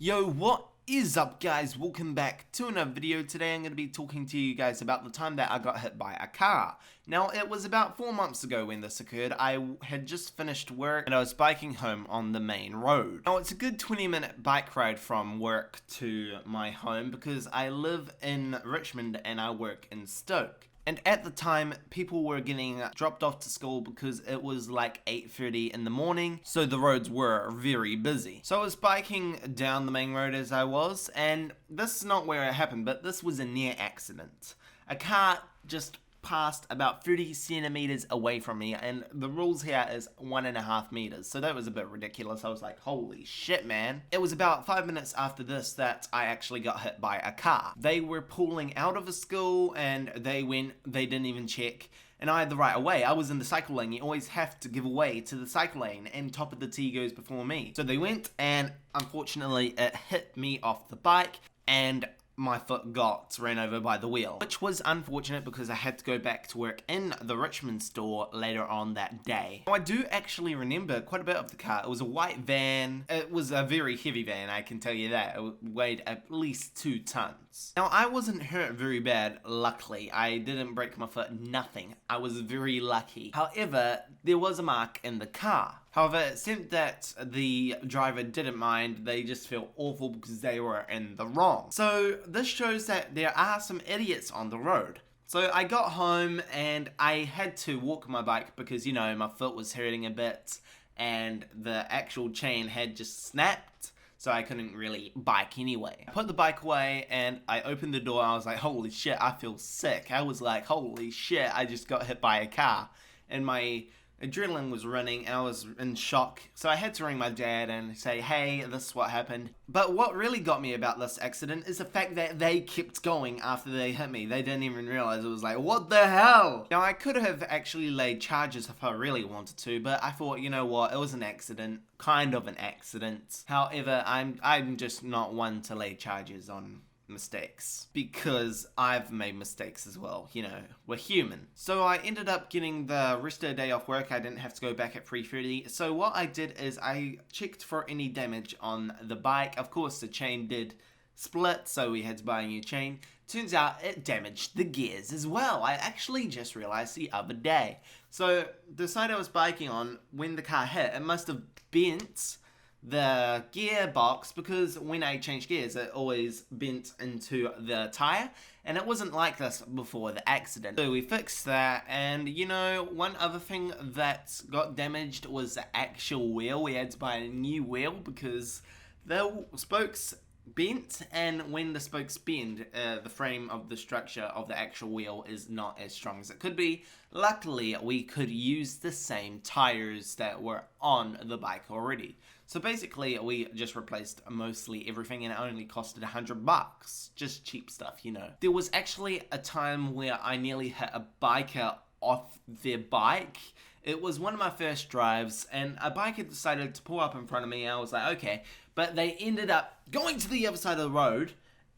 Yo, what is up guys? Welcome back to another video. Today I'm going to be talking to you guys about the time that I got hit by a car. Now it was about 4 months ago when this occurred. I had just finished work and I was biking home on the main road. Now it's a good 20-minute bike ride from work to my home because I live in Richmond and I work in Stoke. And at the time, people were getting dropped off to school because it was like 8:30 in the morning, so the roads were very busy. So I was biking down the main road as I was, and this is not where it happened, but this was a near accident. A car just passed about 30 centimeters away from me, and the rules here is 1.5 meters, so that was a bit ridiculous. I was like, holy shit, man. It was about 5 minutes after this that I actually got hit by a car. They were pulling out of a school and they didn't even check, and I had the right of way. I was in the cycle lane. You always have to give way to the cycle lane, and top of the T goes before me. So they went, and unfortunately it hit me off the bike, and my foot got ran over by the wheel, which was unfortunate because I had to go back to work in the Richmond store later on that day. Now, I do actually remember quite a bit of the car. It was a white van. It was a very heavy van, I can tell you that. It weighed at least 2 tons. Now, I wasn't hurt very bad, luckily. I didn't break my foot, nothing. I was very lucky. However, there was a mark in the car. However, it seemed that the driver didn't mind. They just felt awful because they were in the wrong. So this shows that there are some idiots on the road. So I got home and I had to walk my bike because, you know, my foot was hurting a bit and the actual chain had just snapped. So I couldn't really bike anyway. I put the bike away and I opened the door. I was like, holy shit, I feel sick. I was like, holy shit, I just got hit by a car. And my adrenaline was running and I was in shock. So I had to ring my dad and say, hey, this is what happened. But what really got me about this accident is the fact that they kept going after they hit me. They didn't even realize. It was like, what the hell? Now I could have actually laid charges if I really wanted to, but I thought, you know what, it was an accident. Kind of an accident. However, I'm just not one to lay charges on mistakes because I've made mistakes as well, you know, we're human. So I ended up getting the rest of the day off work. I didn't have to go back at 3:30. So what I did is I checked for any damage on the bike. Of course the chain did split, so we had to buy a new chain. Turns out it damaged the gears as well. I actually just realized the other day. So the side I was biking on, when the car hit, it must have bent the gearbox because when I changed gears it always bent into the tire, and it wasn't like this before the accident. So we fixed that, and you know, one other thing that got damaged was the actual wheel. We had to buy a new wheel because the spokes bent, and when the spokes bend, the frame of the structure of the actual wheel is not as strong as it could be. Luckily, we could use the same tires that were on the bike already. So basically, we just replaced mostly everything, and it only costed $100. Just cheap stuff, you know. There was actually a time where I nearly hit a biker off their bike. It was one of my first drives, and a biker decided to pull up in front of me, and I was like, okay. But they ended up going to the other side of the road,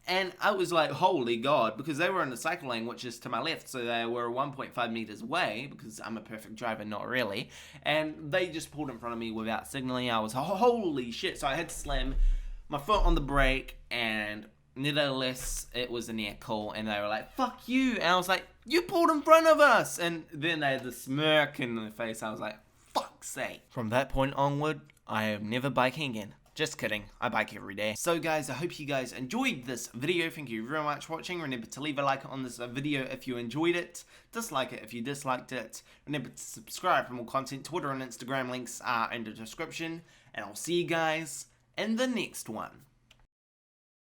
and I was like, holy God, because they were in the cycle lane, which is to my left, so they were 1.5 meters away, because I'm a perfect driver, not really, and they just pulled in front of me without signaling. I was, holy shit, so I had to slam my foot on the brake, and nevertheless, it was a near call, and they were like, fuck you, and I was like, you pulled in front of us, and then they had the smirk in their face. I was like, fuck's sake. From that point onward, I am never biking again. Just kidding, I bike every day. So guys, I hope you guys enjoyed this video. Thank you very much for watching. Remember to leave a like on this video if you enjoyed it. Dislike it if you disliked it. Remember to subscribe for more content. Twitter and Instagram links are in the description. And I'll see you guys in the next one.